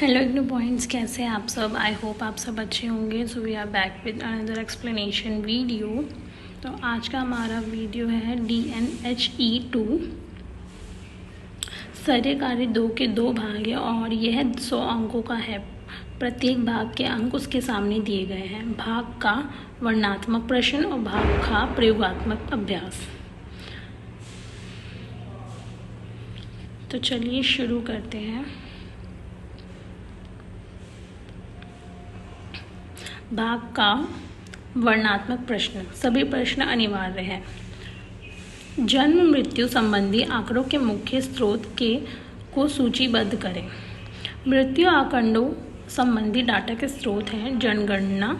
Hello IGNOU points, कैसे हैं आप सब। आई होप आप सब अच्छे होंगे। So we are back with another explanation video. तो आज का हमारा वीडियो है DNHE2 सरल कार्य 2 के 2 भाग है और यह 100 अंकों का है। प्रत्येक भाग के अंक उसके सामने दिए गए हैं। भाग का वर्णनात्मक प्रश्न और भाग का प्रयोगात्मक अभ्यास। तो चलिए शुरू करते हैं। भाग का वर्णनात्मक प्रश्न। सभी प्रश्न अनिवार्य हैं। जन्म मृत्यु संबंधी आंकड़ों के मुख्य स्रोत को सूचीबद्ध करें। मृत्यु आंकड़ों संबंधी डाटा के स्रोत हैं जनगणना।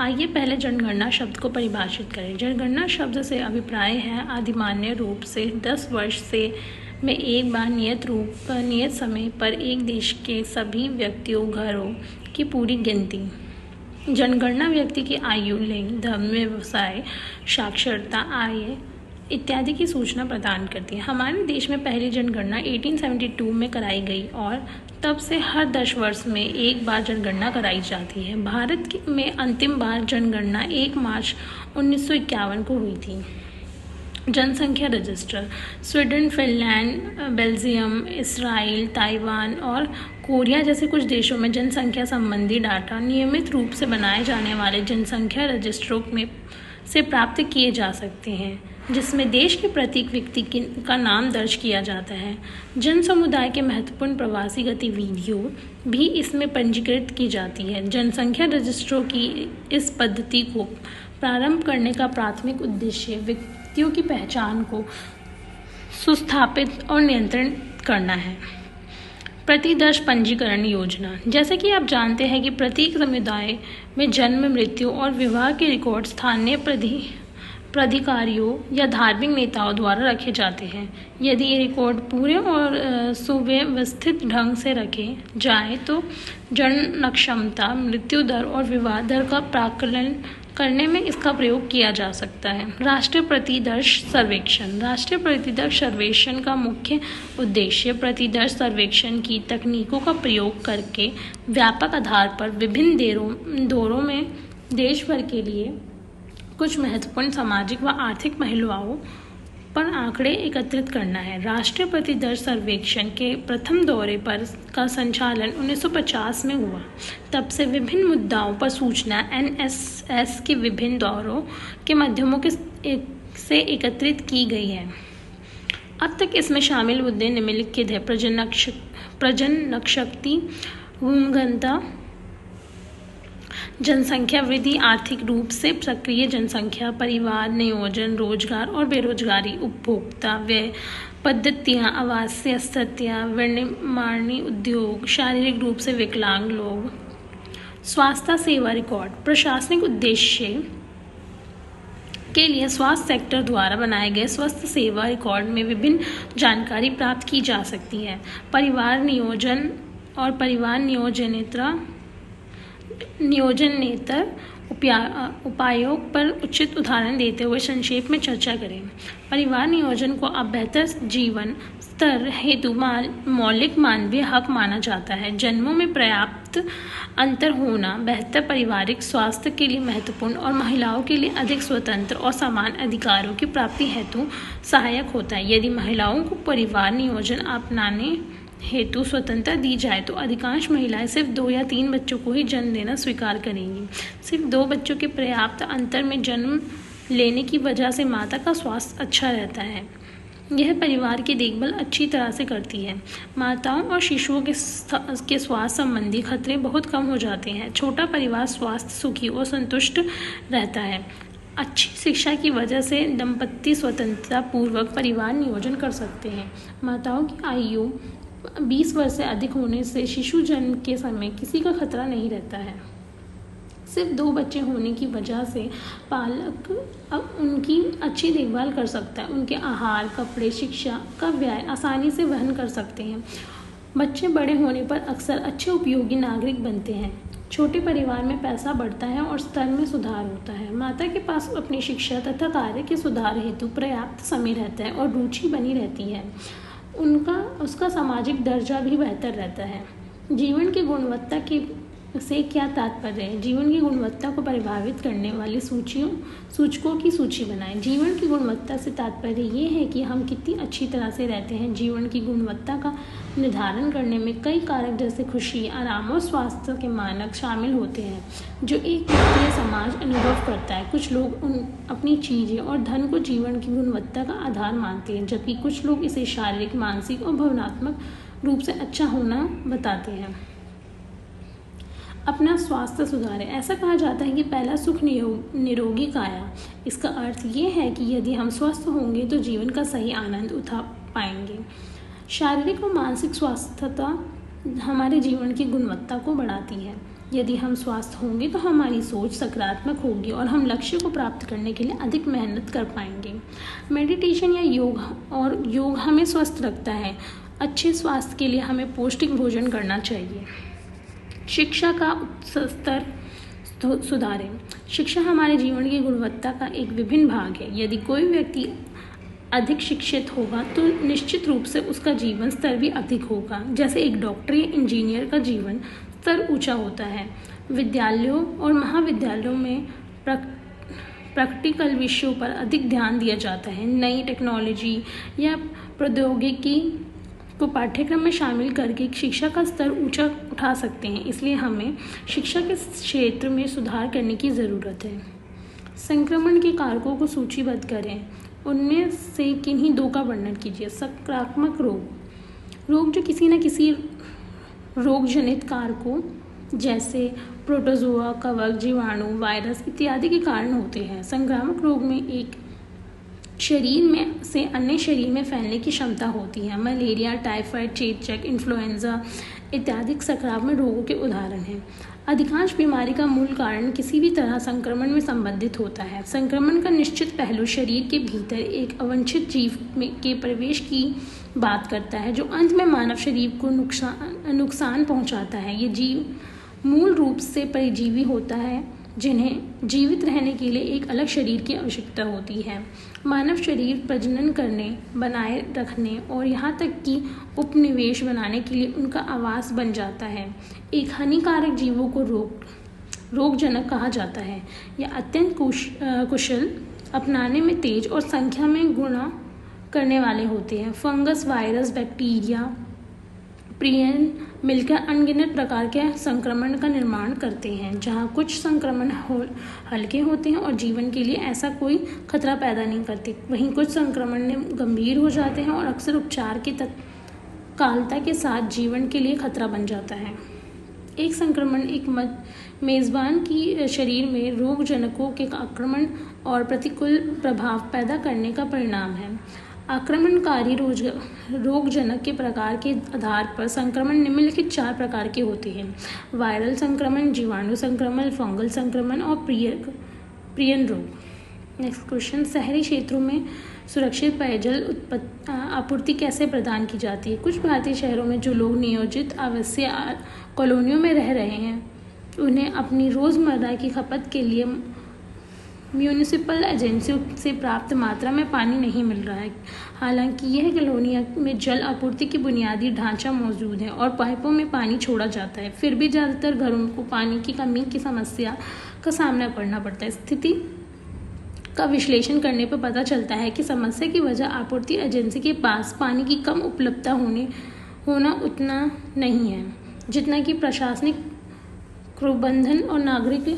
आइए पहले जनगणना शब्द को परिभाषित करें। जनगणना शब्द से अभिप्राय है अधिमान्य रूप से 10 वर्ष में एक बार नियत समय पर एक देश के सभी व्यक्तियों घरों की पूरी गिनती। जनगणना व्यक्ति की आयु, लिंग, धर्म, व्यवसाय, साक्षरता, आय इत्यादि की सूचना प्रदान करती है। हमारे देश में पहली जनगणना 1872 में कराई गई और तब से हर 10 वर्ष में एक बार जनगणना कराई जाती है। भारत में अंतिम बार जनगणना 1 मार्च 1951 को हुई थी। जनसंख्या register. Sweden, Finland, Belgium, Israel, Taiwan और कोरिया जैसे कुछ देशों में जनसंख्या संबंधी डाटा नियमित रूप से बनाए जाने वाले जनसंख्या रजिस्ट्रों में से प्राप्त किए जा सकते हैं, जिसमें देश के प्रत्येक व्यक्ति का नाम दर्ज किया जाता है। जन समुदाय के महत्वपूर्ण प्रवासी गतिविधियों भी इसमें पंजीकृत की जाती है। जनसंख्या रजिस्ट्रों की इस पद्धति को प्रारंभ करने का प्राथमिक उद्देश्य व्यक्तियों की पहचान को सुस्थापित और नियंत्रित करना है। प्रतिदर्श पंजीकरण योजना। जैसे कि आप जानते हैं कि प्रत्येक समुदाय में जन्म, मृत्यु और विवाह के रिकॉर्ड स्थानीय प्राधिकारियों या धार्मिक नेताओं द्वारा रखे जाते हैं। यदि ये रिकॉर्ड पूरे और सुव्यवस्थित ढंग से रखे जाए तो जन क्षमता, मृत्यु दर और विवाह दर का प्राकलन करने में इसका प्रयोग किया जा सकता है। राष्ट्रीय प्रतिदर्श सर्वेक्षण। राष्ट्रीय प्रतिदर्श सर्वेक्षण का मुख्य उद्देश्य प्रतिदर्श सर्वेक्षण की तकनीकों का प्रयोग करके व्यापक आधार पर विभिन्न दौरों में देश भर के लिए कुछ महत्वपूर्ण सामाजिक व आर्थिक पहलुओं पर आंकड़े एकत्रित करना है। राष्ट्रीय प्रतिदर्श सर्वेक्षण के प्रथम दौरे का संचालन 1950 में हुआ। तब से विभिन्न मुद्दाओं पर सूचना NSS के विभिन्न दौरों के माध्यमों से एकत्रित की गई है। अब तक इसमें शामिल मुद्दे निम्नलिखित है। प्रजनन शक्ति, भूमघनता, जनसंख्या वृद्धि, आर्थिक रूप से सक्रिय जनसंख्या, परिवार नियोजन, रोजगार और बेरोजगारी, उपभोक्ता व्यय पद्धतियाँ, आवासीय स्थितियाँ, विनिर्माणी उद्योग, शारीरिक रूप से विकलांग लोग, स्वास्थ्य सेवा रिकॉर्ड। प्रशासनिक उद्देश्य के लिए स्वास्थ्य सेक्टर द्वारा बनाए गए स्वास्थ्य सेवा रिकॉर्ड में विभिन्न जानकारी प्राप्त की जा सकती है। परिवार नियोजन और परिवार नियोजनेतर उपायों पर उचित उदाहरण देते हुए संक्षेप में चर्चा करें। परिवार नियोजन को अब बेहतर जीवन स्तर हेतु मौलिक मानवीय हक माना जाता है। जन्मों में पर्याप्त अंतर होना बेहतर पारिवारिक स्वास्थ्य के लिए महत्वपूर्ण और महिलाओं के लिए अधिक स्वतंत्र और समान अधिकारों की प्राप्ति हेतु सहायक होता है। यदि महिलाओं को परिवार नियोजन अपनाने हेतु स्वतंत्रता दी जाए तो अधिकांश महिलाएं सिर्फ 2 या 3 बच्चों को ही जन्म देना स्वीकार करेंगी। सिर्फ 2 बच्चों के पर्याप्त अंतर में जन्म लेने की वजह से माता का स्वास्थ्य अच्छा रहता है। यह परिवार की देखभाल अच्छी तरह से करती है। माताओं और शिशुओं के स्वास्थ्य संबंधी खतरे बहुत कम हो जाते हैं। छोटा परिवार स्वास्थ्य, सुखी और संतुष्ट रहता है। अच्छी शिक्षा की वजह से दंपति स्वतंत्रता पूर्वक परिवार नियोजन कर सकते हैं। माताओं की आयु 20 वर्ष से अधिक होने से शिशु जन्म के समय किसी का खतरा नहीं रहता है। सिर्फ 2 बच्चे होने की वजह से पालक अब उनकी अच्छी देखभाल कर सकता है। उनके आहार, कपड़े, शिक्षा का व्यय आसानी से वहन कर सकते हैं। बच्चे बड़े होने पर अक्सर अच्छे उपयोगी नागरिक बनते हैं। छोटे परिवार में पैसा बढ़ता है और स्तर में सुधार होता है। माता के पास अपनी शिक्षा तथा कार्य के सुधार हेतु पर्याप्त समय रहता है और रुचि बनी रहती है। उसका सामाजिक दर्जा भी बेहतर रहता है। जीवन की गुणवत्ता की से क्या तात्पर्य है? जीवन की गुणवत्ता को प्रभावित करने वाले सूचकों की सूची बनाएं। जीवन की गुणवत्ता से तात्पर्य ये है कि हम कितनी अच्छी तरह से रहते हैं। जीवन की गुणवत्ता का निर्धारण करने में कई कारक जैसे खुशी, आराम और स्वास्थ्य के मानक शामिल होते हैं जो एक व्यक्ति या समाज अनुभव करता है। कुछ लोग अपनी चीज़ें और धन को जीवन की गुणवत्ता का आधार मानते हैं, जबकि कुछ लोग इसे शारीरिक, मानसिक और भावनात्मक रूप से अच्छा होना बताते हैं। अपना स्वास्थ्य सुधारें। ऐसा कहा जाता है कि पहला सुख निरोगी काया। इसका अर्थ ये है कि यदि हम स्वस्थ होंगे तो जीवन का सही आनंद उठा पाएंगे। शारीरिक और मानसिक स्वास्थ्यता हमारे जीवन की गुणवत्ता को बढ़ाती है। यदि हम स्वस्थ होंगे तो हमारी सोच सकारात्मक होगी और हम लक्ष्य को प्राप्त करने के लिए अधिक मेहनत कर पाएंगे। मेडिटेशन या योग हमें स्वस्थ रखता है। अच्छे स्वास्थ्य के लिए हमें पौष्टिक भोजन करना चाहिए। शिक्षा का स्तर सुधारें। शिक्षा हमारे जीवन की गुणवत्ता का एक विभिन्न भाग है। यदि कोई व्यक्ति अधिक शिक्षित होगा तो निश्चित रूप से उसका जीवन स्तर भी अधिक होगा। जैसे एक डॉक्टर या इंजीनियर का जीवन स्तर ऊंचा होता है। विद्यालयों और महाविद्यालयों में प्रैक्टिकल विषयों पर अधिक ध्यान दिया जाता है। नई टेक्नोलॉजी या प्रौद्योगिकी को पाठ्यक्रम में शामिल करके शिक्षा का स्तर ऊंचा उठा सकते हैं। इसलिए हमें शिक्षा के क्षेत्र में सुधार करने की ज़रूरत है। संक्रमण के कारकों को सूचीबद्ध करें। उनमें से किन्हीं दो का वर्णन कीजिए। सकारात्मक रोग जो किसी न किसी रोगजनित कारकों जैसे प्रोटोजोआ, कवक, जीवाणु, वायरस इत्यादि के कारण होते हैं। संक्रामक रोग में एक शरीर में से अन्य शरीर में फैलने की क्षमता होती है। मलेरिया, टाइफाइड, चेचक, इन्फ्लुएंजा इत्यादि संक्रामक रोगों के उदाहरण हैं। अधिकांश बीमारी का मूल कारण किसी भी तरह संक्रमण में संबंधित होता है। संक्रमण का निश्चित पहलू शरीर के भीतर एक अवांछित जीव के प्रवेश की बात करता है जो अंत में मानव शरीर को नुकसान पहुंचाता है। ये जीव मूल रूप से परजीवी होता है जिन्हें जीवित रहने के लिए एक अलग शरीर की आवश्यकता होती है। मानव शरीर प्रजनन करने, बनाए रखने और यहाँ तक कि उपनिवेश बनाने के लिए उनका आवास बन जाता है। एक हानिकारक जीवों को रोगजनक कहा जाता है। यह अत्यंत कुशल, अपनाने में तेज और संख्या में गुणा करने वाले होते हैं। फंगस, वायरस, बैक्टीरिया, प्रियन मिलकर अनगिनत प्रकार के संक्रमण का निर्माण करते हैं। जहाँ कुछ संक्रमण हल्के होते हैं और जीवन के लिए ऐसा कोई खतरा पैदा नहीं करते, वहीं कुछ संक्रमण गंभीर हो जाते हैं और अक्सर उपचार की तत्कालता के साथ जीवन के लिए खतरा बन जाता है। एक संक्रमण एक मेज़बान की शरीर में रोगजनकों के आक्रमण और प्रतिकूल प्रभाव पैदा करने का परिणाम है। आक्रमणकारी रोगजनक के प्रकार के आधार पर संक्रमण निम्नलिखित 4 प्रकार के होते हैं: वायरल संक्रमण, जीवाणु संक्रमण, फंगल संक्रमण और प्रियन रोग। नेक्स्ट क्वेश्चन, शहरी क्षेत्रों में सुरक्षित पेयजल आपूर्ति कैसे प्रदान की जाती है? कुछ भारतीय शहरों में जो लोग नियोजित आवासीय कॉलोनियों में रह रहे हैं उन्हें अपनी रोज़मर्रा की खपत के लिए म्यूनिसिपल एजेंसियों से प्राप्त मात्रा में पानी नहीं मिल रहा है। हालांकि यह कॉलोनियों में जल आपूर्ति की बुनियादी ढांचा मौजूद है और पाइपों में पानी छोड़ा जाता है, फिर भी ज़्यादातर घरों को पानी की कमी की समस्या का सामना करना पड़ता है। स्थिति का विश्लेषण करने पर पता चलता है कि समस्या की वजह आपूर्ति एजेंसी के पास पानी की कम उपलब्धता होना उतना नहीं है जितना कि प्रशासनिक प्रबंधन और नागरिक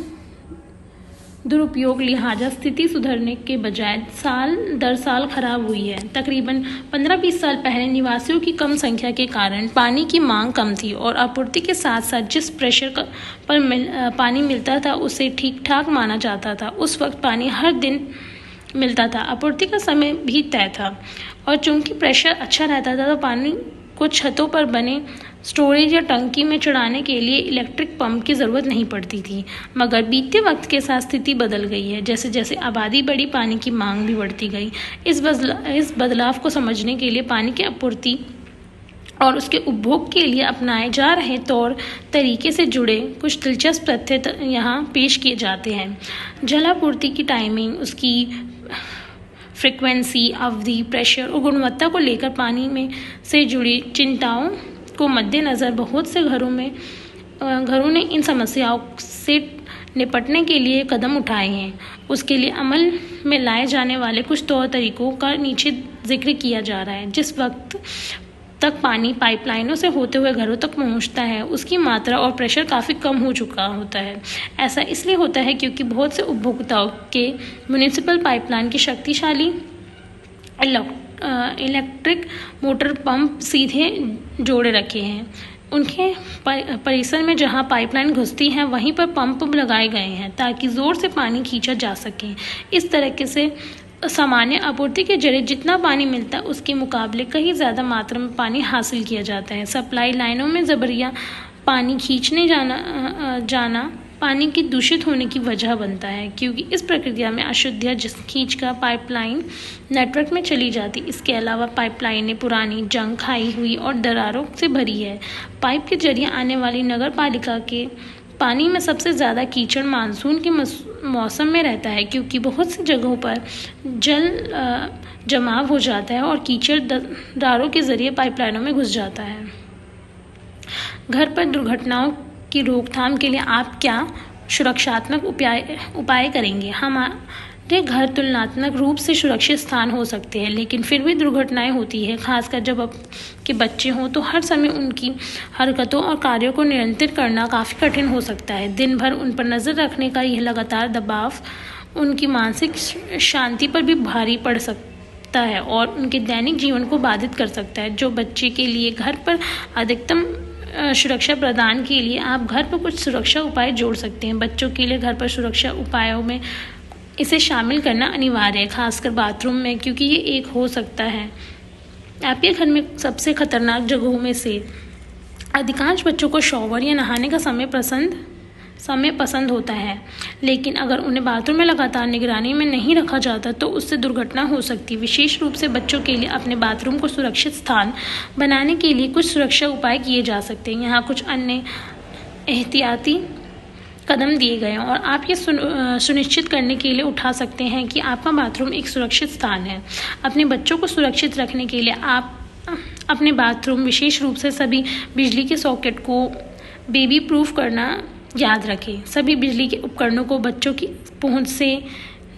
दुरुपयोग। लिहाजा स्थिति सुधरने के बजाय साल दर साल खराब हुई है। तकरीबन 15-20 साल पहले निवासियों की कम संख्या के कारण पानी की मांग कम थी और आपूर्ति के साथ साथ जिस प्रेशर पर पानी मिलता था उसे ठीक ठाक माना जाता था। उस वक्त पानी हर दिन मिलता था, आपूर्ति का समय भी तय था और चूंकि प्रेशर अच्छा रहता था तो पानी को छतों पर बने स्टोरेज या टंकी में चढ़ाने के लिए इलेक्ट्रिक पंप की ज़रूरत नहीं पड़ती थी। मगर बीतते वक्त के साथ स्थिति बदल गई है। जैसे जैसे आबादी बढ़ी, पानी की मांग भी बढ़ती गई। इस बदलाव को समझने के लिए पानी की आपूर्ति और उसके उपभोग के लिए अपनाए जा रहे तौर तरीके से जुड़े कुछ दिलचस्प तथ्य यहाँ पेश किए जाते हैं। जलापूर्ति की टाइमिंग, उसकी फ्रिक्वेंसी, अवधि, प्रेशर और गुणवत्ता को लेकर पानी में से जुड़ी चिंताओं को मद्देनज़र बहुत से घरों ने इन समस्याओं से निपटने के लिए कदम उठाए हैं। उसके लिए अमल में लाए जाने वाले कुछ तौर तरीकों का नीचे जिक्र किया जा रहा है। जिस वक्त तक पानी पाइपलाइनों से होते हुए घरों तक पहुंचता है, उसकी मात्रा और प्रेशर काफ़ी कम हो चुका होता है। ऐसा इसलिए होता है क्योंकि बहुत से उपभोक्ताओं के म्युनिसिपल पाइपलाइन की शक्तिशाली इलेक्ट्रिक मोटर पंप सीधे जोड़े रखे हैं। उनके परिसर में जहां पाइपलाइन घुसती है वहीं पर पंप लगाए गए हैं ताकि ज़ोर से पानी खींचा जा सके। इस तरीके से सामान्य आपूर्ति के जरिए जितना पानी मिलता है उसके मुकाबले कहीं ज़्यादा मात्रा में पानी हासिल किया जाता है। सप्लाई लाइनों में जबरिया पानी खींचने जाना पानी की दूषित होने की वजह बनता है, क्योंकि इस प्रक्रिया में अशुद्धियाँ खींचकर पाइपलाइन नेटवर्क में चली जाती। इसके अलावा पाइपलाइनें पुरानी, जंग खाई हुई और दरारों से भरी है। पाइप के जरिए आने वाली नगर पालिका के पानी में सबसे ज़्यादा कीचड़ मानसून के मौसम में रहता है, क्योंकि बहुत सी जगहों पर जल जमाव हो जाता है और कीचड़ दरारों के जरिए पाइपलाइनों में घुस जाता है। घर पर दुर्घटनाओं की रोकथाम के लिए आप क्या सुरक्षात्मक उपाय करेंगे? हमारे घर तुलनात्मक रूप से सुरक्षित स्थान हो सकते हैं, लेकिन फिर भी दुर्घटनाएं होती है, खासकर जब आपके बच्चे हों तो हर समय उनकी हरकतों और कार्यों को नियंत्रित करना काफ़ी कठिन हो सकता है। दिन भर उन पर नज़र रखने का यह लगातार दबाव उनकी मानसिक शांति पर भी भारी पड़ सकता है और उनके दैनिक जीवन को बाधित कर सकता है। जो बच्चे के लिए घर पर अधिकतम सुरक्षा प्रदान के लिए आप घर पर कुछ सुरक्षा उपाय जोड़ सकते हैं। बच्चों के लिए घर पर सुरक्षा उपायों में इसे शामिल करना अनिवार्य है, खासकर बाथरूम में, क्योंकि ये एक हो सकता है आपके घर में सबसे खतरनाक जगहों में से। अधिकांश बच्चों को शॉवर या नहाने का समय पसंद होता है, लेकिन अगर उन्हें बाथरूम में लगातार निगरानी में नहीं रखा जाता तो उससे दुर्घटना हो सकती है। विशेष रूप से बच्चों के लिए अपने बाथरूम को सुरक्षित स्थान बनाने के लिए कुछ सुरक्षा उपाय किए जा सकते हैं। यहाँ कुछ अन्य एहतियाती कदम दिए गए हैं और आप ये सुनिश्चित करने के लिए उठा सकते हैं कि आपका बाथरूम एक सुरक्षित स्थान है। अपने बच्चों को सुरक्षित रखने के लिए आप अपने बाथरूम, विशेष रूप से सभी बिजली के सॉकेट को बेबी प्रूफ करना याद रखें। सभी बिजली के उपकरणों को बच्चों की पहुंच से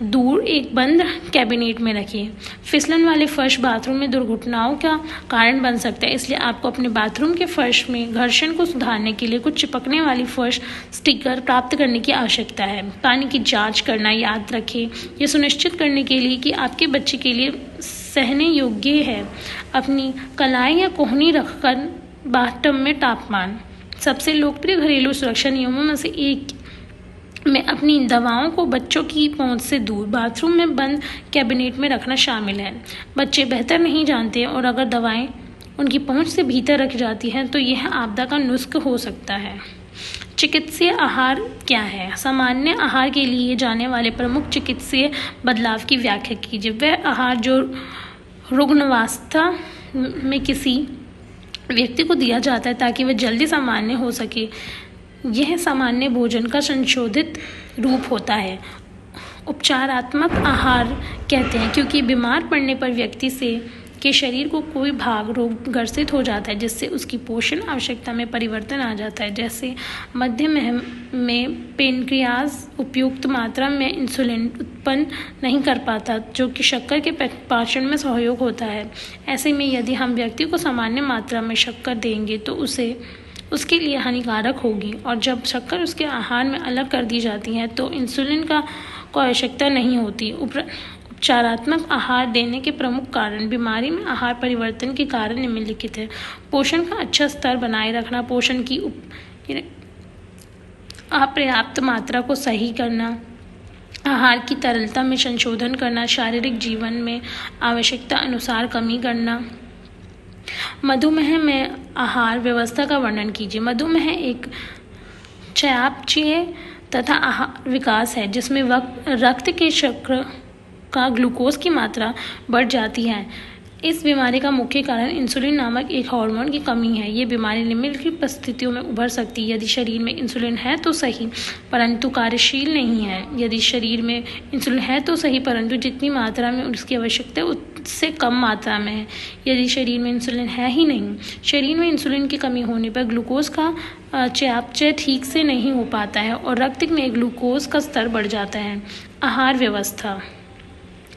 दूर एक बंद कैबिनेट में रखें। फिसलन वाले फर्श बाथरूम में दुर्घटनाओं का कारण बन सकता है, इसलिए आपको अपने बाथरूम के फर्श में घर्षण को सुधारने के लिए कुछ चिपकने वाली फर्श स्टिकर प्राप्त करने की आवश्यकता है। पानी की जांच करना याद रखें, यह सुनिश्चित करने के लिए कि आपके बच्चे के लिए सहने योग्य है। अपनी कलाई या कोहनी रखकर बाथटब में तापमान। सबसे लोकप्रिय घरेलू सुरक्षा नियमों में से एक में अपनी दवाओं को बच्चों की पहुंच से दूर बाथरूम में बंद कैबिनेट में रखना शामिल है। बच्चे बेहतर नहीं जानते और अगर दवाएं उनकी पहुंच से भीतर रख जाती हैं तो यह आपदा का नुस्ख हो सकता है। चिकित्सीय आहार क्या है? सामान्य आहार के लिए जाने वाले प्रमुख चिकित्सीय बदलाव की व्याख्या कीजिए। वह आहार जो रुग्णावस्था में किसी व्यक्ति को दिया जाता है ताकि वह जल्दी सामान्य हो सके, यह सामान्य भोजन का संशोधित रूप होता है। उपचारात्मक आहार कहते हैं क्योंकि बीमार पड़ने पर व्यक्ति के शरीर को कोई भाग रोग ग्रसित हो जाता है, जिससे उसकी पोषण आवश्यकता में परिवर्तन आ जाता है। जैसे मध्य में पेनक्रियाज उपयुक्त मात्रा में इंसुलिन उत्पन्न नहीं कर पाता, जो कि शक्कर के पाचन में सहयोग होता है। ऐसे में यदि हम व्यक्ति को सामान्य मात्रा में शक्कर देंगे तो उसके लिए हानिकारक होगी, और जब शक्कर उसके आहार में अलग कर दी जाती है तो इंसुलिन को आवश्यकता नहीं होती। उपचारात्मक आहार देने के प्रमुख कारण बीमारी में आहार परिवर्तन के कारण निम्नलिखित है। पोषण का अच्छा स्तर बनाए रखना, पोषण की अपर्याप्त मात्रा को सही करना, आहार की तरलता में संशोधन करना, शारीरिक जीवन में आवश्यकता अनुसार कमी करना। मधुमेह में आहार व्यवस्था का वर्णन कीजिए। मधुमेह एक चयापचय तथा आहार विकास है जिसमें रक्त के शर्करा का ग्लूकोज की मात्रा बढ़ जाती है। इस बीमारी का मुख्य कारण इंसुलिन नामक एक हार्मोन की कमी है। ये बीमारी निम्नलिखित परिस्थितियों में उभर सकती है। यदि शरीर में इंसुलिन है तो सही परंतु कार्यशील नहीं है। यदि शरीर में इंसुलिन है तो सही परंतु जितनी मात्रा में उसकी आवश्यकता है उससे कम मात्रा में है। यदि शरीर में इंसुलिन है ही नहीं। शरीर में इंसुलिन की कमी होने पर ग्लूकोज का चयापचय ठीक से नहीं हो पाता है और रक्त में ग्लूकोज का स्तर बढ़ जाता है। आहार व्यवस्था।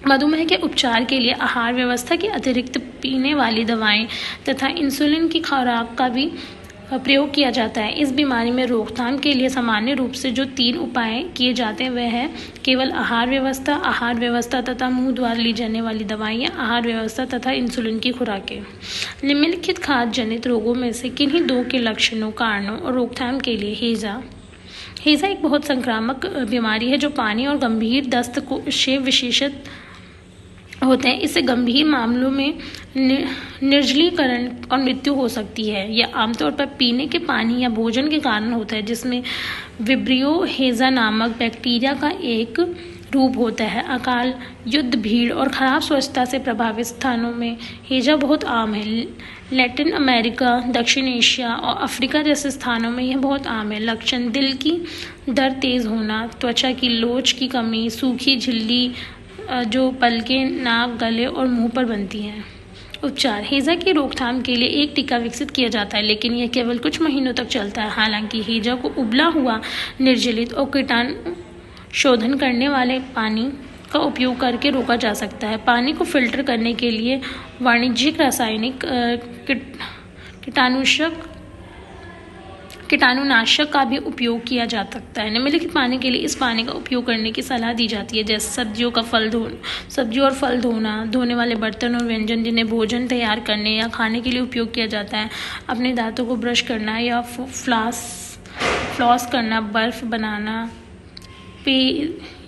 मधुमेह के उपचार के लिए आहार व्यवस्था के अतिरिक्त पीने वाली दवाएं तथा इंसुलिन की खुराक का भी प्रयोग किया जाता है। इस बीमारी में रोकथाम के लिए सामान्य रूप से जो 3 उपाय किए जाते हैं वह है केवल आहार व्यवस्था तथा मुंह द्वारा ली जाने वाली दवाइयाँ, आहार व्यवस्था तथा इंसुलिन की खुराकें। निम्नलिखित खाद्य जनित रोगों में से किन्हीं 2 के लक्षणों, कारणों और रोकथाम के लिए हैज़ा एक बहुत संक्रामक बीमारी है जो पानी और गंभीर दस्त से विशेषित होते हैं। इससे गंभीर मामलों में निर्जलीकरण और मृत्यु हो सकती है। यह आमतौर पर पीने के पानी या भोजन के कारण होता है जिसमें विब्रियो हैज़ा नामक बैक्टीरिया का एक रूप होता है। अकाल, युद्ध, भीड़ और खराब स्वच्छता से प्रभावित स्थानों में हैज़ा बहुत आम है। लैटिन अमेरिका, दक्षिण एशिया और अफ्रीका जैसे स्थानों में यह बहुत आम है। लक्षण: दिल की दर तेज होना, त्वचा की लोच की कमी, सूखी झिल्ली जो पलकें, नाक, गले और मुंह पर बनती हैं। उपचार: हैज़ा की रोकथाम के लिए एक टीका विकसित किया जाता है लेकिन यह केवल कुछ महीनों तक चलता है। हालांकि हैज़ा को उबला हुआ, निर्जलित और कीटाणु शोधन करने वाले पानी का उपयोग करके रोका जा सकता है। पानी को फिल्टर करने के लिए वाणिज्यिक रासायनिक कीटाणुनाशक का भी उपयोग किया जा सकता है। निम्नलिखित पानी के लिए इस पानी का उपयोग करने की सलाह दी जाती है जैसे सब्जियों और फल धोना, धोने वाले बर्तन और व्यंजन जिन्हें भोजन तैयार करने या खाने के लिए उपयोग किया जाता है, अपने दांतों को ब्रश करना या फ्लॉस करना, बर्फ बनाना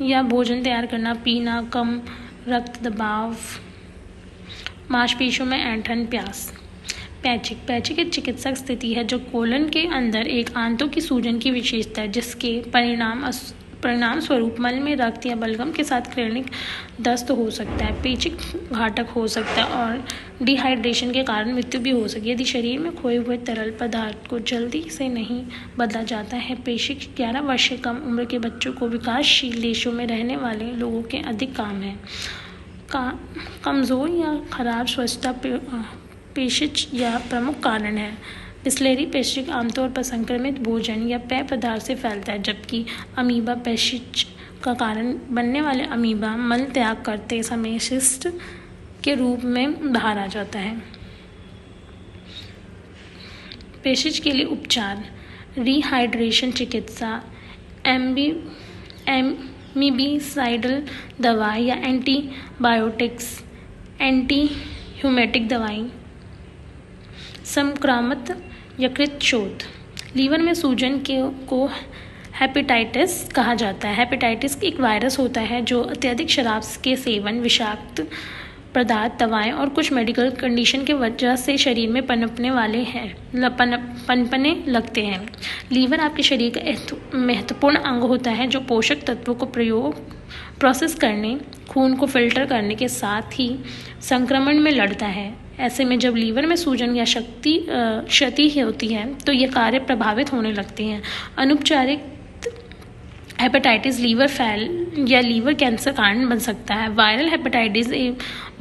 या भोजन तैयार करना, पीना, कम रक्त दबाव, मांसपेशियों में ऐंठन, प्यास। पैचिक एक चिकित्सक स्थिति है जो कोलन के अंदर एक आंतों की सूजन की विशेषता है जिसके परिणाम स्वरूप मल में रक्त या बलगम के साथ क्लिनिक दस्त हो सकता है। पैचिक घातक हो सकता है और डिहाइड्रेशन के कारण मृत्यु भी हो सकती है यदि शरीर में खोए हुए तरल पदार्थ को जल्दी से नहीं बदला जाता है। पैचिक 11 वर्ष से कम उम्र के बच्चों को विकासशील देशों में रहने वाले लोगों के अधिक काम है। कमज़ोर या खराब स्वच्छता पैचिक या प्रमुख कारण है। बिस्लेरी पैचिक आमतौर पर संक्रमित भोजन या पेय पदार्थ से फैलता है जबकि अमीबा पैचिक का कारण बनने वाले अमीबा मल त्याग करते समय सिस्ट के रूप में बाहर आ जाता है। पैचिक के लिए उपचार: रिहाइड्रेशन चिकित्सा, एमीबिसाइडल दवाई या एंटीबायोटिक्स, एंटीह्यूमेटिक दवाई। संक्रामक यकृत शोथ: लीवर में सूजन को हेपेटाइटिस कहा जाता है। हेपेटाइटिस एक वायरस होता है जो अत्यधिक शराब के सेवन, विषाक्त पदार्थ, दवाएं और कुछ मेडिकल कंडीशन के वजह से शरीर में पनपने लगते हैं। लीवर आपके शरीर का महत्वपूर्ण अंग होता है जो पोषक तत्वों को प्रोसेस करने, खून को फिल्टर करने के साथ ही संक्रमण में लड़ता है। ऐसे में जब लीवर में सूजन या क्षति होती है तो ये कार्य प्रभावित होने लगते हैं। अनुपचारिक हेपेटाइटिस लीवर फेल या लीवर कैंसर कारण बन सकता है। वायरल हेपेटाइटिस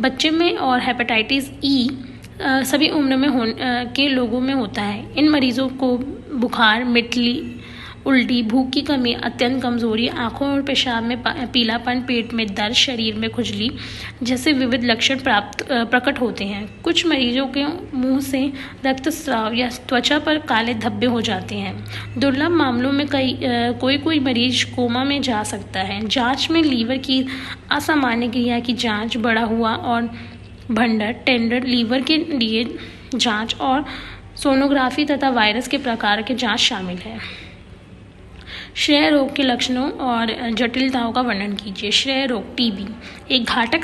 बच्चे में और हेपेटाइटिस ई सभी उम्र के लोगों में होता है। इन मरीजों को बुखार, मितली, उल्टी, भूख की कमी, अत्यंत कमजोरी, आंखों और पेशाब में पीलापन, पेट में दर्द, शरीर में खुजली जैसे विविध लक्षण प्रकट होते हैं। कुछ मरीजों के मुंह से रक्तस्राव या त्वचा पर काले धब्बे हो जाते हैं। दुर्लभ मामलों में कोई मरीज कोमा में जा सकता है। जांच में लीवर की असामान्य क्रिया की जांच, बढ़ा हुआ और भंडर टेंडर लीवर के लिए जांच और सोनोग्राफी तथा वायरस के प्रकार के जांच शामिल है। क्षय रोग के लक्षणों और जटिलताओं का वर्णन कीजिए। क्षय रोग टीबी एक घातक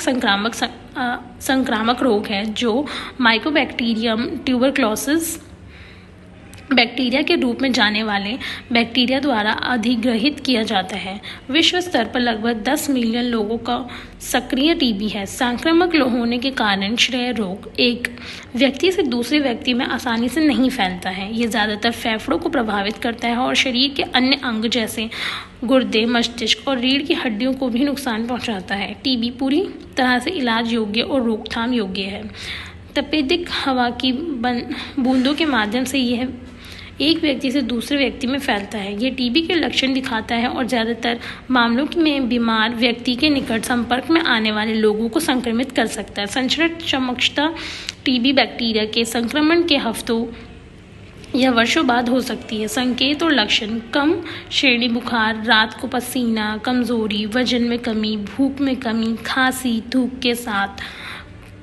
संक्रामक रोग है जो माइकोबैक्टीरियम ट्यूबरक्लोसिस बैक्टीरिया के रूप में जाने वाले बैक्टीरिया द्वारा अधिग्रहित किया जाता है। विश्व स्तर पर लगभग 10 मिलियन लोगों का सक्रिय टीबी है। संक्रामक होने के कारण क्षय रोग एक व्यक्ति से दूसरे व्यक्ति में आसानी से नहीं फैलता है। ये ज़्यादातर फेफड़ों को प्रभावित करता है और शरीर के अन्य अंग जैसे गुर्दे, मस्तिष्क और रीढ़ की हड्डियों को भी नुकसान पहुंचाता है। टीबी पूरी तरह से इलाज योग्य और रोकथाम योग्य है। तपेदिक हवा की बूंदों के माध्यम से यह एक व्यक्ति से दूसरे व्यक्ति में फैलता है। यह टीबी के लक्षण दिखाता है और ज़्यादातर मामलों में बीमार व्यक्ति के निकट संपर्क में आने वाले लोगों को संक्रमित कर सकता है। संचरण क्षमता टीबी बैक्टीरिया के संक्रमण के हफ्तों या वर्षों बाद हो सकती है। संकेत और लक्षण: कम श्रेणी बुखार, रात को पसीना, कमजोरी, वजन में कमी, भूख में कमी, खांसी, थूक के साथ,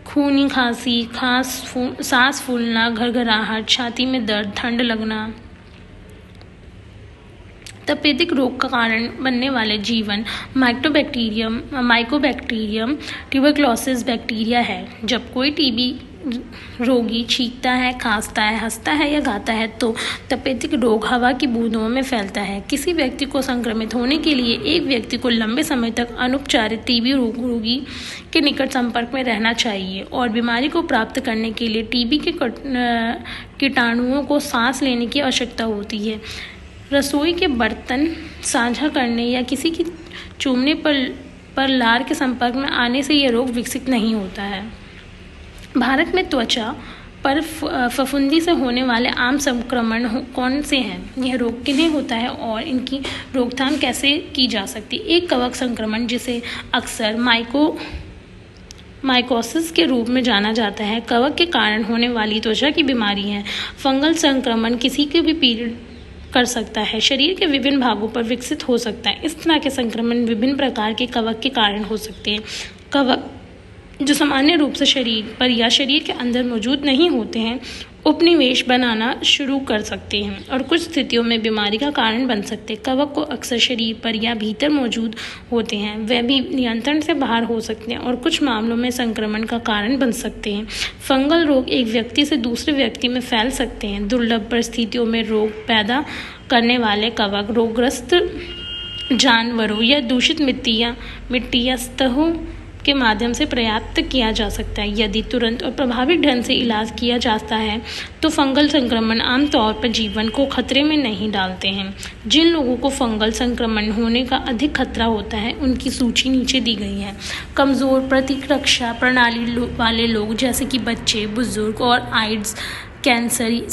खूनी खांसी, सांस फूलना, घरघराहट, छाती में दर्द, ठंड लगना। तपेदिक रोग का कारण बनने वाले जीवन माइकोबैक्टीरियम ट्यूबरक्लोसिस बैक्टीरिया है। जब कोई टीबी रोगी छींकता है, खांसता है, हंसता है या गाता है तो तपेदिक रोग हवा की बूंदों में फैलता है। किसी व्यक्ति को संक्रमित होने के लिए एक व्यक्ति को लंबे समय तक अनुपचारित टीबी रोगी के निकट संपर्क में रहना चाहिए और बीमारी को प्राप्त करने के लिए टीबी के कीटाणुओं को सांस लेने की आवश्यकता होती है। रसोई के बर्तन साझा करने या किसी की चूमने पर लार के संपर्क में आने से यह रोग विकसित नहीं होता है। भारत में त्वचा पर फफूंदी से होने वाले आम संक्रमण कौन से हैं? यह रोग किन्हें होता है और इनकी रोकथाम कैसे की जा सकती है? एक कवक संक्रमण, जिसे अक्सर माइकोसिस के रूप में जाना जाता है, कवक के कारण होने वाली त्वचा की बीमारी है। फंगल संक्रमण किसी को भी पीड़ित कर सकता है, शरीर के विभिन्न भागों पर विकसित हो सकता है। इस तरह के संक्रमण विभिन्न प्रकार के कवक के कारण हो सकते हैं। कवक जो सामान्य रूप से शरीर पर या शरीर के अंदर मौजूद नहीं होते हैं, उपनिवेश बनाना शुरू कर सकते हैं और कुछ स्थितियों में बीमारी का कारण बन सकते हैं। कवक को अक्सर शरीर पर या भीतर मौजूद होते हैं, वे भी नियंत्रण से बाहर हो सकते हैं और कुछ मामलों में संक्रमण का कारण बन सकते हैं। फंगल रोग एक व्यक्ति से दूसरे व्यक्ति में फैल सकते हैं। दुर्लभ परिस्थितियों में रोग पैदा करने वाले कवक रोगग्रस्त जानवरों या दूषित मिट्टी या सतहों के माध्यम से पर्याप्त किया जा सकता है। यदि तुरंत और प्रभावी ढंग से इलाज किया जाता है तो फंगल संक्रमण आमतौर पर जीवन को खतरे में नहीं डालते हैं। जिन लोगों को फंगल संक्रमण होने का अधिक खतरा होता है उनकी सूची नीचे दी गई है। कमज़ोर प्रतिरक्षा प्रणाली वाले लोग जैसे कि बच्चे, बुजुर्ग और एड्स, कैंसर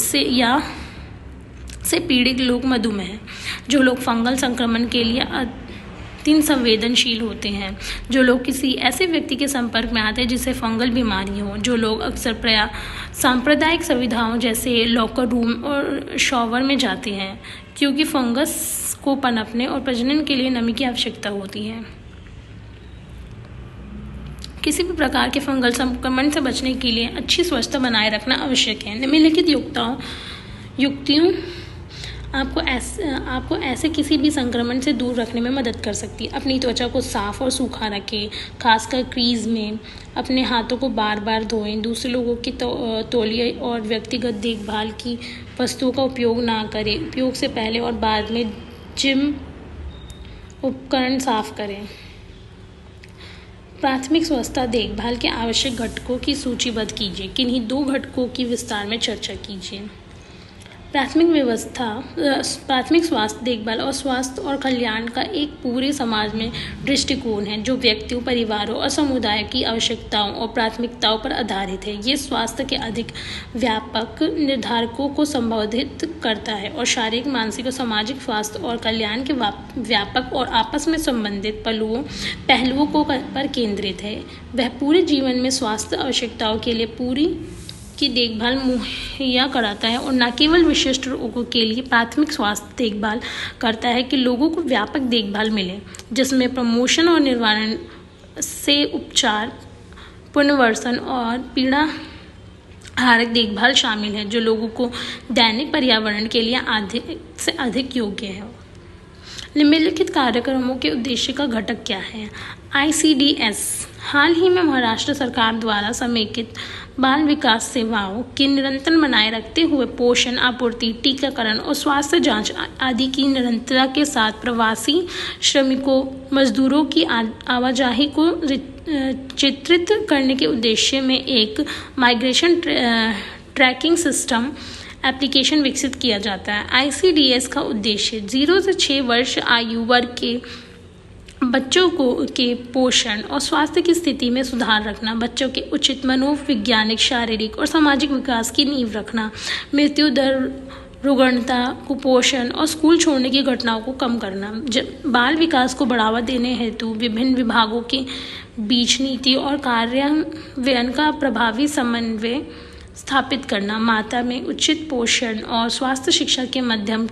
से पीड़ित लोग, मधुमेह। जो लोग फंगल संक्रमण के लिए संवेदनशील होते हैं। जो लोग किसी ऐसे व्यक्ति के संपर्क में आते हैं जिसे फंगल बीमारी हो। जो लोग अक्सर सांप्रदायिक सुविधाओं जैसे लॉकर रूम और शॉवर में जाते हैं, क्योंकि फंगस को पनपने और प्रजनन के लिए नमी की आवश्यकता होती है। किसी भी प्रकार के फंगल संक्रमण से बचने के लिए अच्छी स्वच्छता बनाए रखना आवश्यक है। निम्नलिखित युक्तियों आपको ऐसे किसी भी संक्रमण से दूर रखने में मदद कर सकती है। अपनी त्वचा को साफ और सूखा रखें, खासकर क्रीज में। अपने हाथों को बार बार धोएं। दूसरे लोगों की तौलिया और व्यक्तिगत देखभाल की वस्तुओं का उपयोग ना करें। उपयोग से पहले और बाद में जिम उपकरण साफ करें। प्राथमिक स्वच्छता देखभाल के आवश्यक घटकों की सूचीबद्ध कीजिए। किन्हीं 2 घटकों की विस्तार में चर्चा कीजिए। प्राथमिक स्वास्थ्य देखभाल और स्वास्थ्य और कल्याण का एक पूरे समाज में दृष्टिकोण है जो व्यक्तियों, परिवारों और समुदाय की आवश्यकताओं और प्राथमिकताओं पर आधारित है। ये स्वास्थ्य के अधिक व्यापक निर्धारकों को संबोधित करता है और शारीरिक, मानसिक और सामाजिक स्वास्थ्य और कल्याण के व्यापक और आपस में संबंधित पहलुओं पर केंद्रित है। वह पूरे जीवन में स्वास्थ्य आवश्यकताओं के लिए पूरी की देखभाल मुहैया कराता है और न केवल विशिष्ट रोगों के लिए प्राथमिक स्वास्थ्य देखभाल करता है कि लोगों को व्यापक देखभाल मिले, जिसमें प्रमोशन और निवारण से उपचार, पुनर्वसन और पीड़ा आहारक देखभाल शामिल है, जो लोगों को दैनिक पर्यावरण के लिए अधिक से अधिक योग्य है। निम्नलिखित कार्यक्रमों के उद्देश्य का घटक क्या है? ICDS हाल ही में महाराष्ट्र सरकार द्वारा समेकित बाल विकास सेवाओं के निरंतर बनाए रखते हुए पोषण आपूर्ति, टीकाकरण और स्वास्थ्य जांच आदि की निरंतरता के साथ प्रवासी श्रमिकों, मजदूरों की आवाजाही को चित्रित करने के उद्देश्य में एक माइग्रेशन ट्रैकिंग सिस्टम एप्लीकेशन विकसित किया जाता है। ICDS का उद्देश्य 0 से 6 वर्ष आयु वर्ग के बच्चों के पोषण और स्वास्थ्य की स्थिति में सुधार रखना, बच्चों के उचित मनोवैज्ञानिक, शारीरिक और सामाजिक विकास की नींव रखना, मृत्यु दर, रुग्णता, कुपोषण और स्कूल छोड़ने की घटनाओं को कम करना, बाल विकास को बढ़ावा देने हेतु विभिन्न विभागों के बीच नीति और कार्यान्वयन का प्रभावी समन्वय स्थापित करना, माता में उचित पोषण और स्वास्थ्य शिक्षा के माध्यम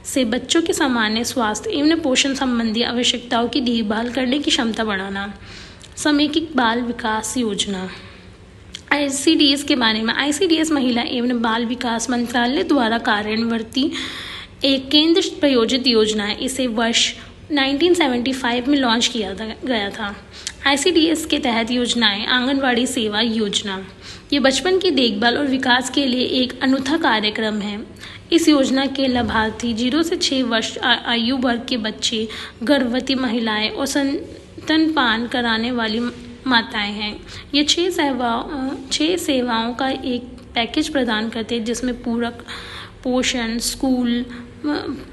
से बच्चों के सामान्य स्वास्थ्य एवं पोषण संबंधी आवश्यकताओं की देखभाल करने की क्षमता बढ़ाना। समेकित बाल विकास योजना ICDS के बारे में। ICDS महिला एवं बाल विकास मंत्रालय द्वारा कार्यान्वित एक केंद्र प्रायोजित योजना है। इसे वर्ष 1975 में लॉन्च किया गया था। ICDS के तहत योजनाएं आंगनवाड़ी सेवा योजना, ये बचपन की देखभाल और विकास के लिए एक अनूठा कार्यक्रम है। इस योजना के लाभार्थी 0 से 6 वर्ष आयु वर्ग के बच्चे, गर्भवती महिलाएं और स्तनपान कराने वाली माताएं हैं। ये 6 सेवाओं का एक पैकेज प्रदान करते हैं, जिसमें पूरक पोषण, स्कूल,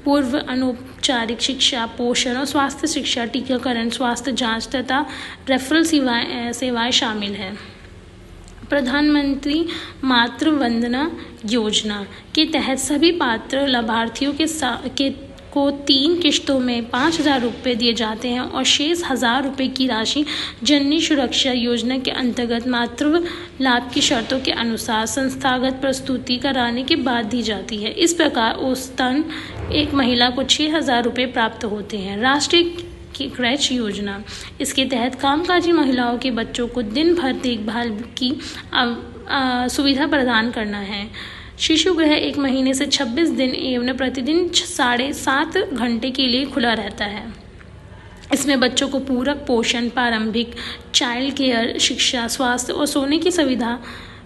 पूर्व अनौपचारिक शिक्षा, पोषण और स्वास्थ्य शिक्षा, टीकाकरण, स्वास्थ्य जांच तथा रेफरल सेवाएं शामिल हैं। प्रधानमंत्री मातृ वंदना योजना के तहत सभी पात्र लाभार्थियों को 3 किश्तों में 5,000 रुपये दिए जाते हैं और शेष 1,000 रुपये की राशि जननी सुरक्षा योजना के अंतर्गत मातृत्व लाभ की शर्तों के अनुसार संस्थागत प्रस्तुति कराने के बाद दी जाती है। इस प्रकार औसतन एक महिला को 6,000 रुपये प्राप्त होते हैं। राष्ट्रीय क्रैच योजना, इसके तहत कामकाजी महिलाओं के बच्चों को दिन भर देखभाल की सुविधा प्रदान करना है। शिशु गृह 1 महीने से 26 दिन एवं प्रतिदिन 7.5 घंटे के लिए खुला रहता है। इसमें बच्चों को पूरक पोषण, प्रारंभिक चाइल्ड केयर, शिक्षा, स्वास्थ्य और सोने की सुविधा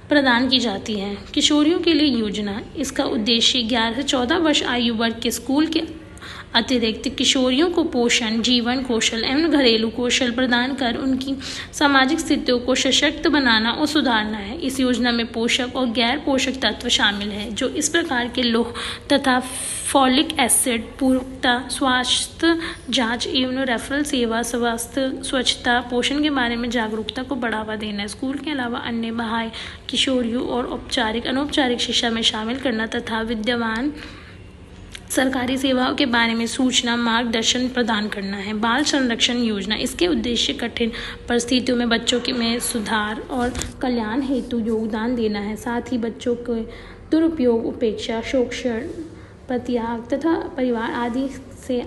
प्रदान की जाती है। किशोरियों के लिए योजना, इसका उद्देश्य 11 से 14 वर्ष आयु वर्ग के स्कूल के अतिरिक्त किशोरियों को पोषण, जीवन कौशल एवं घरेलू कौशल प्रदान कर उनकी सामाजिक स्थितियों को सशक्त बनाना और सुधारना है। इस योजना में पोषक और गैर पोषक तत्व शामिल हैं, जो इस प्रकार के लौह तथा फॉलिक एसिड, पूरकता, स्वास्थ्य जांच एवं रेफरल सेवा, स्वास्थ्य, स्वच्छता, पोषण के बारे में जागरूकता को बढ़ावा देना, स्कूल के अलावा अन्य बाह्य किशोरियों और औपचारिक अनौपचारिक शिक्षा में शामिल करना तथा विद्यमान सरकारी सेवाओं के बारे में सूचना मार्गदर्शन प्रदान करना है। बाल संरक्षण योजना, इसके उद्देश्य कठिन परिस्थितियों में बच्चों में सुधार और कल्याण हेतु योगदान देना है। साथ ही बच्चों के दुरुपयोग, उपेक्षा, शोषण, प्रत्याग तथा परिवार आदि से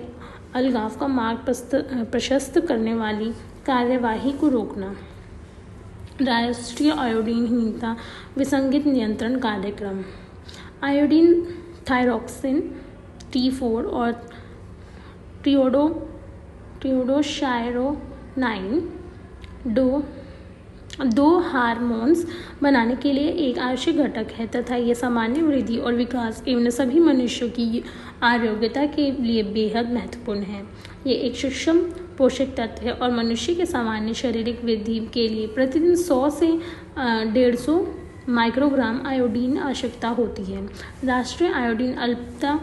अलगाव का मार्ग प्रशस्त करने वाली कार्यवाही को रोकना। राष्ट्रीय आयोडीनहीनता विसंगत नियंत्रण कार्यक्रम, आयोडीन, थायरॉक्सिन, T4 और ट्रियोडोशायरोनाइन दो हार्मोन्स बनाने के लिए एक आवश्यक घटक है तथा यह सामान्य वृद्धि और विकास एवं सभी मनुष्यों की आरोग्यता के लिए बेहद महत्वपूर्ण है। ये एक सूक्ष्म पोषक तत्व है और मनुष्य के सामान्य शारीरिक वृद्धि के लिए प्रतिदिन 100 से 150 माइक्रोग्राम आयोडीन आवश्यकता होती है। राष्ट्रीय आयोडीन अल्पता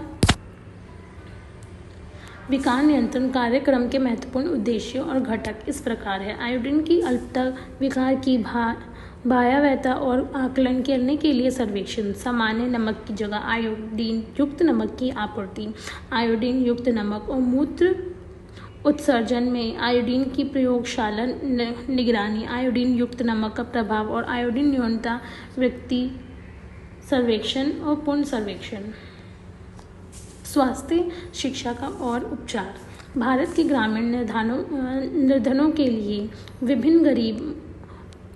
विकार नियंत्रण कार्यक्रम के महत्वपूर्ण उद्देश्य और घटक इस प्रकार है। आयोडीन की अल्पता विकार की भयावहता और आकलन करने के लिए सर्वेक्षण, सामान्य नमक की जगह आयोडीन युक्त नमक की आपूर्ति, आयोडीन युक्त नमक और मूत्र उत्सर्जन में आयोडीन की प्रयोगशाला निगरानी, आयोडीन युक्त नमक का प्रभाव और आयोडीन न्यूनता व्यक्ति सर्वेक्षण और पुनः सर्वेक्षण। स्वास्थ्य शिक्षा का और उपचार, भारत के ग्रामीण निर्धनों के लिए विभिन्न गरीब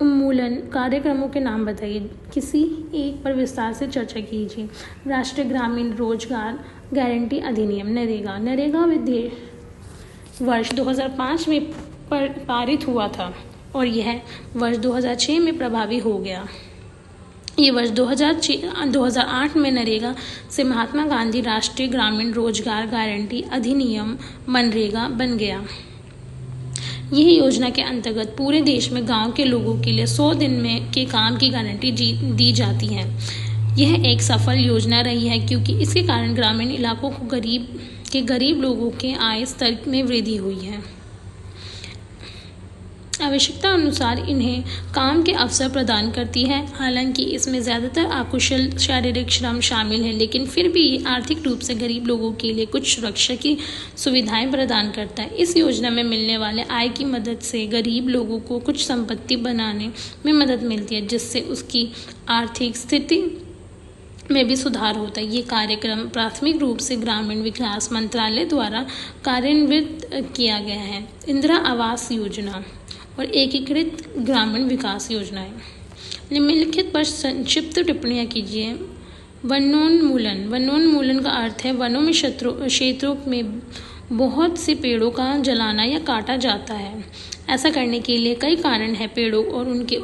उन्मूलन कार्यक्रमों के नाम बताइए। किसी एक पर विस्तार से चर्चा कीजिए। राष्ट्रीय ग्रामीण रोजगार गारंटी अधिनियम नरेगा विधेयक वर्ष 2005 में पारित हुआ था और यह वर्ष 2006 में प्रभावी हो गया। ये वर्ष 2008 में नरेगा से महात्मा गांधी राष्ट्रीय ग्रामीण रोजगार गारंटी अधिनियम मनरेगा बन गया। यह योजना के अंतर्गत पूरे देश में गांव के लोगों के लिए 100 दिन में के काम की गारंटी दी जाती है। यह एक सफल योजना रही है क्योंकि इसके कारण ग्रामीण इलाकों को गरीब लोगों के आय स्तर में वृद्धि हुई है। आवश्यकता अनुसार इन्हें काम के अवसर प्रदान करती है। हालांकि इसमें ज़्यादातर अकुशल शारीरिक श्रम शामिल है, लेकिन फिर भी ये आर्थिक रूप से गरीब लोगों के लिए कुछ सुरक्षा की सुविधाएं प्रदान करता है। इस योजना में मिलने वाले आय की मदद से गरीब लोगों को कुछ संपत्ति बनाने में मदद मिलती है, जिससे उसकी आर्थिक स्थिति में भी सुधार होता है। ये कार्यक्रम प्राथमिक रूप से ग्रामीण विकास मंत्रालय द्वारा कार्यान्वित किया गया है। इंदिरा आवास योजना और एकीकृत ग्रामीण विकास योजनाएं। निम्नलिखित पर संक्षिप्त टिप्पणियां कीजिए। वनोन्मूलन का अर्थ है वनों में क्षेत्रों में बहुत से पेड़ों का जलाना या काटा जाता है। ऐसा करने के लिए कई कारण हैं। पेड़ों और उनके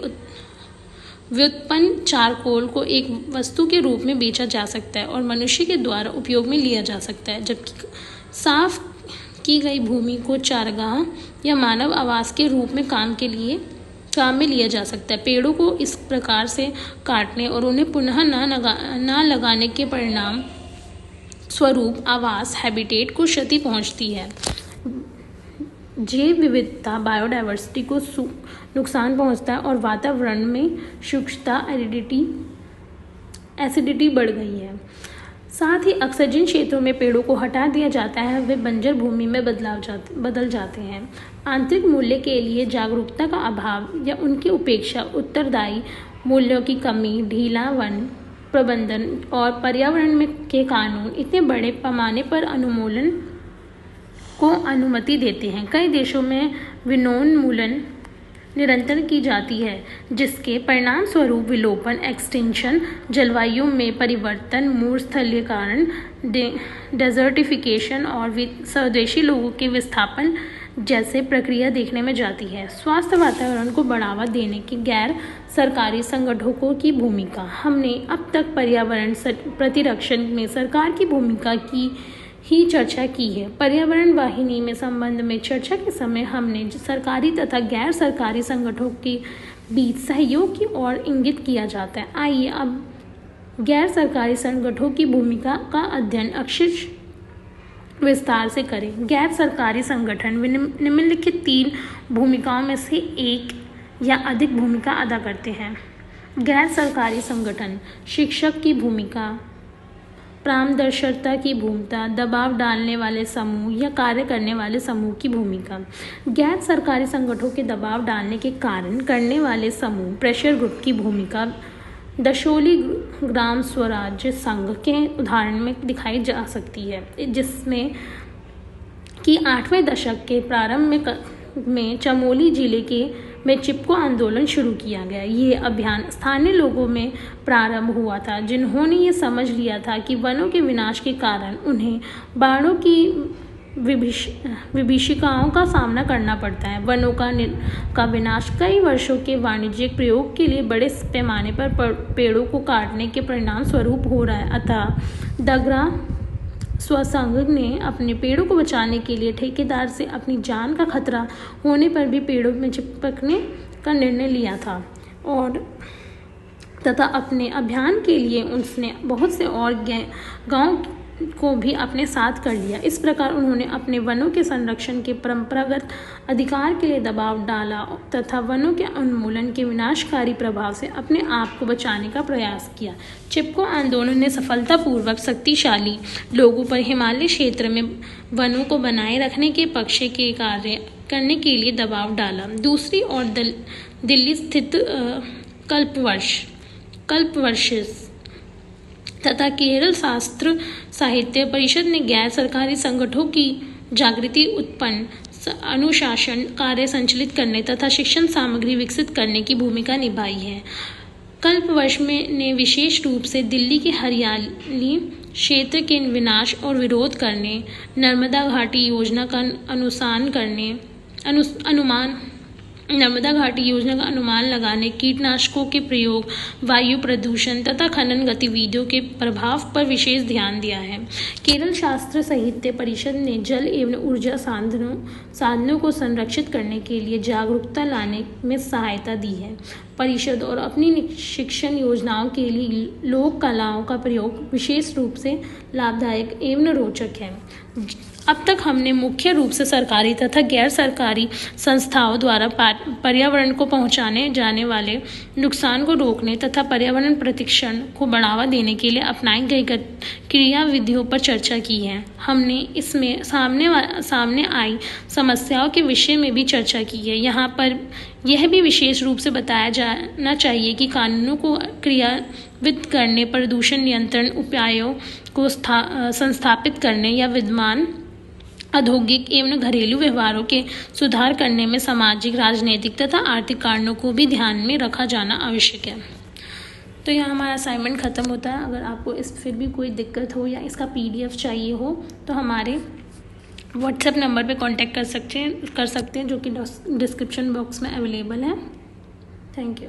व्युत्पन्न चारकोल को एक वस्तु के रूप में बेचा जा सकता है और मनुष्य के द्वारा उपयोग में लिया जा सकता है, जबकि साफ की गई भूमि को चारागाह या मानव आवास के रूप में काम में लिया जा सकता है। पेड़ों को इस प्रकार से काटने और उन्हें पुनः न लगाने के परिणाम स्वरूप आवास हैबिटेट को क्षति पहुंचती है। जैव विविधता बायोडाइवर्सिटी को नुकसान पहुंचता है और वातावरण में शुष्कता एसिडिटी बढ़ गई है। साथ ही अक्सर जिन क्षेत्रों में पेड़ों को हटा दिया जाता है वे बंजर भूमि में बदल जाते हैं। आंतरिक मूल्य के लिए जागरूकता का अभाव या उनकी उपेक्षा, उत्तरदायी मूल्यों की कमी, ढीला वन प्रबंधन और पर्यावरण के कानून इतने बड़े पैमाने पर अनुमूलन को अनुमति देते हैं। कई देशों में वनोन्मूलन निरंतर की जाती है, जिसके परिणाम स्वरूप विलोपन, एक्सटिंक्शन, जलवायु में परिवर्तन, मूलस्थलीकरण, डेजर्टिफिकेशन और स्वदेशी लोगों के विस्थापन जैसे प्रक्रिया देखने में जाती है। स्वास्थ्य वातावरण को बढ़ावा देने के गैर सरकारी संगठनों की भूमिका। हमने अब तक पर्यावरण प्रतिरक्षण में सरकार की भूमिका की ही चर्चा की है। पर्यावरण वाहिनी में संबंध में चर्चा के समय हमने सरकारी तथा गैर सरकारी संगठनों के बीच सहयोग की ओर इंगित किया जाता है। आइए अब गैर सरकारी संगठनों की भूमिका का अध्ययन अक्षिश विस्तार से करें। गैर सरकारी संगठन निम्नलिखित 3 भूमिकाओं में से एक या अधिक भूमिका अदा करते हैं। गैर सरकारी संगठन शिक्षक की भूमिका, परामर्शदाता की भूमिका, दबाव डालने वाले समूह या कार्य करने वाले समूह की भूमिका। गैर सरकारी संगठनों के दबाव डालने के कारण करने वाले समूह, प्रेशर ग्रुप की भूमिका दशोली ग्राम स्वराज्य संघ के उदाहरण में दिखाई जा सकती है, जिसमें कि 8वें दशक के प्रारंभ में चमोली जिले में चिपको आंदोलन शुरू किया गया। ये अभियान स्थानीय लोगों में प्रारंभ हुआ था, जिन्होंने ये समझ लिया था कि वनों के विनाश के कारण उन्हें बाढ़ों की विभीषिकाओं का सामना करना पड़ता है। वनों का विनाश कई वर्षों के वाणिज्यिक प्रयोग के लिए बड़े पैमाने पर पेड़ों को काटने के परिणाम स्वरूप हो रहा है। अतः दगरा स्वसंघ ने अपने पेड़ों को बचाने के लिए ठेकेदार से अपनी जान का खतरा होने पर भी पेड़ों में चिपकने का निर्णय लिया था और तथा अपने अभियान के लिए उसने बहुत से और गांव को भी अपने साथ कर लिया। इस प्रकार उन्होंने अपने वनों के संरक्षण के परंपरागत अधिकार के लिए दबाव डाला तथा वनों के उन्मूलन के विनाशकारी प्रभाव से अपने आप को बचाने का प्रयास किया। चिपको आंदोलन ने सफलतापूर्वक शक्तिशाली लोगों पर हिमालय क्षेत्र में वनों को बनाए रखने के पक्ष के कार्य करने के लिए दबाव डाला। दूसरी ओर दिल्ली स्थित कल्पवृक्ष तथा केरल शास्त्र साहित्य परिषद ने गैर सरकारी संगठनों की जागृति उत्पन्न, अनुशासन कार्य संचालित करने तथा शिक्षण सामग्री विकसित करने की भूमिका निभाई है। कल्पवृक्ष ने विशेष रूप से दिल्ली के हरियाली क्षेत्र के विनाश और विरोध करने, नर्मदा घाटी योजना का अनुमान नर्मदा घाटी योजना का अनुमान लगाने, कीटनाशकों के प्रयोग, वायु प्रदूषण तथा खनन गतिविधियों के प्रभाव पर विशेष ध्यान दिया है। केरल शास्त्र साहित्य परिषद ने जल एवं ऊर्जा साधनों को संरक्षित करने के लिए जागरूकता लाने में सहायता दी है। परिषद और अपनी शिक्षण योजनाओं के लिए लोक कलाओं का प्रयोग विशेष रूप से लाभदायक एवं रोचक है। अब तक हमने मुख्य रूप से सरकारी तथा गैर सरकारी संस्थाओं द्वारा पर्यावरण को पहुंचाने जाने वाले नुकसान को रोकने तथा पर्यावरण प्रतिरक्षण को बढ़ावा देने के लिए अपनाई गई क्रियाविधियों पर चर्चा की है। हमने इसमें सामने आई समस्याओं के विषय में भी चर्चा की है। यहाँ पर यह भी विशेष रूप से बताया जाना चाहिए कि कानूनों को क्रियान्वित करने, प्रदूषण नियंत्रण उपायों को संस्थापित करने या विद्यमान औद्योगिक एवं घरेलू व्यवहारों के सुधार करने में सामाजिक, राजनीतिक तथा आर्थिक कारणों को भी ध्यान में रखा जाना आवश्यक है। तो यहाँ हमारा असाइनमेंट ख़त्म होता है। अगर आपको इस फिर भी कोई दिक्कत हो या इसका PDF चाहिए हो तो हमारे WhatsApp नंबर पे कांटेक्ट कर सकते हैं जो कि डिस्क्रिप्शन बॉक्स में अवेलेबल है। Thank you.